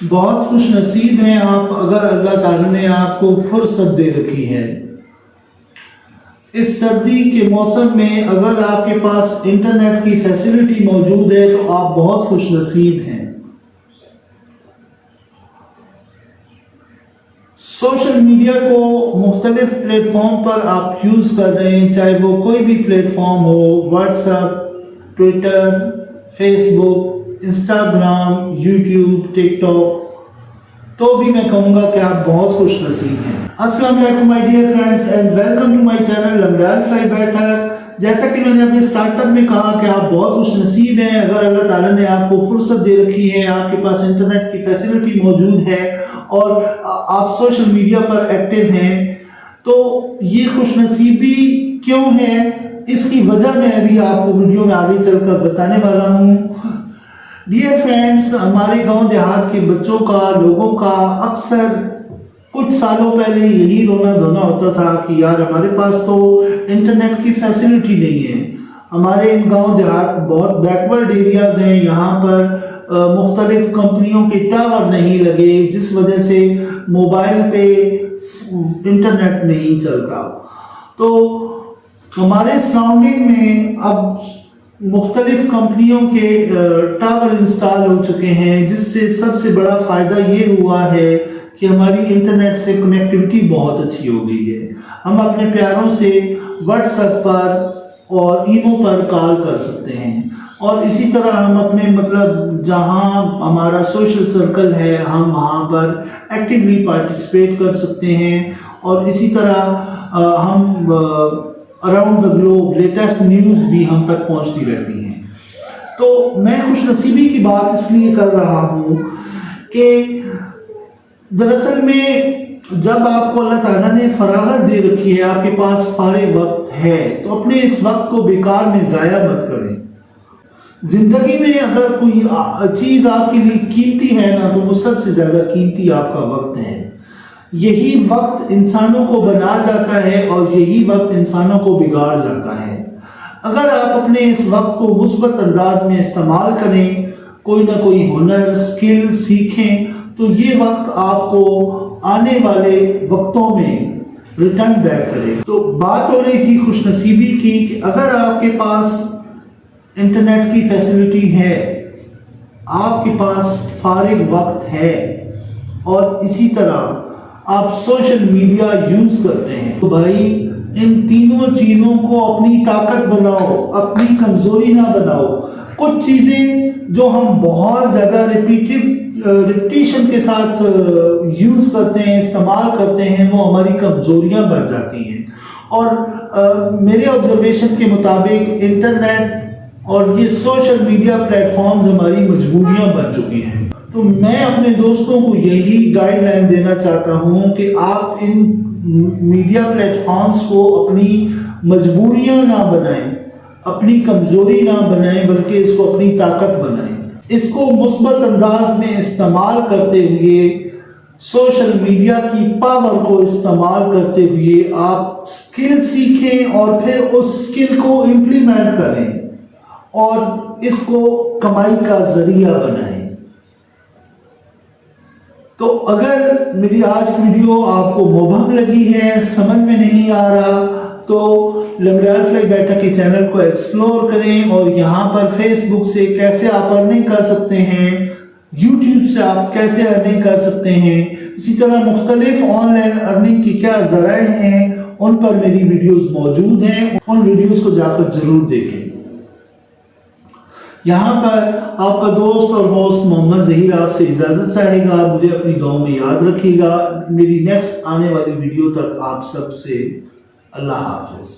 بہت خوش نصیب ہیں آپ اگر اللہ تعالیٰ نے آپ کو فرصت دے رکھی ہے۔ اس سردی کے موسم میں اگر آپ کے پاس انٹرنیٹ کی فیسلٹی موجود ہے تو آپ بہت خوش نصیب ہیں۔ سوشل میڈیا کو مختلف پلیٹ فارم پر آپ یوز کر رہے ہیں، چاہے وہ کوئی بھی پلیٹ فارم ہو، واٹس ایپ، ٹویٹر، فیس بک، انسٹاگرام، یوٹیوب، ٹک ٹاک، تو بھی میں کہوں گا کہ آپ بہت خوش نصیب ہیں۔ السلام علیکم my dear friends and welcome to my channel لمڈال فلائی بیٹر۔ جیسا کہ میں نے اپنے سٹارٹ اپ میں کہا کہ آپ بہت خوش نصیب ہیں اگر اللہ تعالیٰ نے آپ کو فرصت دے رکھی ہے، آپ کے پاس انٹرنیٹ کی فیسلٹی موجود ہے اور آپ سوشل میڈیا پر ایکٹیو ہیں۔ تو یہ خوش نصیبی کیوں ہے، اس کی وجہ میں ابھی آپ کو ویڈیو میں آگے چل کر بتانے والا ہوں۔ ڈیئر فرینڈز، ہمارے گاؤں دیہات کے بچوں کا، لوگوں کا اکثر کچھ سالوں پہلے یہی رونا دھونا ہوتا تھا کہ یار ہمارے پاس تو انٹرنیٹ کی فیسلٹی نہیں ہے۔ ہمارے ان گاؤں دیہات بہت بیکورڈ ایریاز ہیں، یہاں پر مختلف کمپنیوں کے ٹاور نہیں لگے، جس وجہ سے موبائل پہ انٹرنیٹ نہیں چلتا۔ تو ہمارے سراؤنڈنگ میں اب مختلف کمپنیوں کے ٹاور انسٹال ہو چکے ہیں، جس سے سب سے بڑا فائدہ یہ ہوا ہے کہ ہماری انٹرنیٹ سے کنیکٹیوٹی بہت اچھی ہو گئی ہے۔ ہم اپنے پیاروں سے واٹس ایپ پر اور ایمو پر کال کر سکتے ہیں، اور اسی طرح ہم اپنے جہاں ہمارا سوشل سرکل ہے ہم وہاں پر ایکٹیولی پارٹیسپیٹ کر سکتے ہیں، اور اسی طرح ہم around the globe latest news بھی ہم تک پہنچتی رہتی ہیں۔ تو میں خوش نصیبی کی بات اس لیے کر رہا ہوں کہ دراصل میں جب آپ کو اللہ تعالیٰ نے فراغت دے رکھی ہے، آپ کے پاس فارغ وقت ہے، تو اپنے اس وقت کو بیکار میں ضائع مت کریں۔ زندگی میں اگر کوئی چیز آپ کے لیے قیمتی ہے نا، تو وہ سب سے زیادہ قیمتی آپ کا وقت ہے۔ یہی وقت انسانوں کو بنا جاتا ہے اور یہی وقت انسانوں کو بگاڑ جاتا ہے۔ اگر آپ اپنے اس وقت کو مثبت انداز میں استعمال کریں، کوئی نہ کوئی ہنر، سکل سیکھیں، تو یہ وقت آپ کو آنے والے وقتوں میں ریٹرن بیک کرے۔ تو بات ہو رہی تھی خوش نصیبی کی کہ اگر آپ کے پاس انٹرنیٹ کی فیسلٹی ہے، آپ کے پاس فارغ وقت ہے، اور اسی طرح آپ سوشل میڈیا یوز کرتے ہیں، تو بھائی ان تینوں چیزوں کو اپنی طاقت بناؤ، اپنی کمزوری نہ بناؤ۔ کچھ چیزیں جو ہم بہت زیادہ ریپیٹیشن کے ساتھ یوز کرتے ہیں، استعمال کرتے ہیں، وہ ہماری کمزوریاں بن جاتی ہیں۔ اور میرے آبزرویشن کے مطابق انٹرنیٹ اور یہ سوشل میڈیا پلیٹ فارمز ہماری مجبوریاں بن چکی ہیں۔ تو میں اپنے دوستوں کو یہی گائیڈ لائن دینا چاہتا ہوں کہ آپ ان میڈیا پلیٹ فارمز کو اپنی مجبوریاں نہ بنائیں، اپنی کمزوری نہ بنائیں، بلکہ اس کو اپنی طاقت بنائیں۔ اس کو مثبت انداز میں استعمال کرتے ہوئے، سوشل میڈیا کی پاور کو استعمال کرتے ہوئے آپ سکل سیکھیں اور پھر اس سکل کو امپلیمنٹ کریں اور اس کو کمائی کا ذریعہ بنائیں۔ تو اگر میری آج کی ویڈیو آپ کو مبہم لگی ہے، سمجھ میں نہیں آ رہا، تو لمڈال فلائی بیٹا کے چینل کو ایکسپلور کریں، اور یہاں پر فیس بک سے کیسے آپ ارننگ کر سکتے ہیں، یوٹیوب سے آپ کیسے ارننگ کر سکتے ہیں، اسی طرح مختلف آن لائن ارننگ کی کیا ذرائع ہیں، ان پر میری ویڈیوز موجود ہیں، ان ویڈیوز کو جا کر ضرور دیکھیں۔ یہاں پر آپ کا دوست اور ہوسٹ محمد ظہیر آپ سے اجازت چاہے گا۔ مجھے اپنی دعاؤں میں یاد رکھیے گا۔ میری نیکسٹ آنے والی ویڈیو تک آپ سب سے اللہ حافظ۔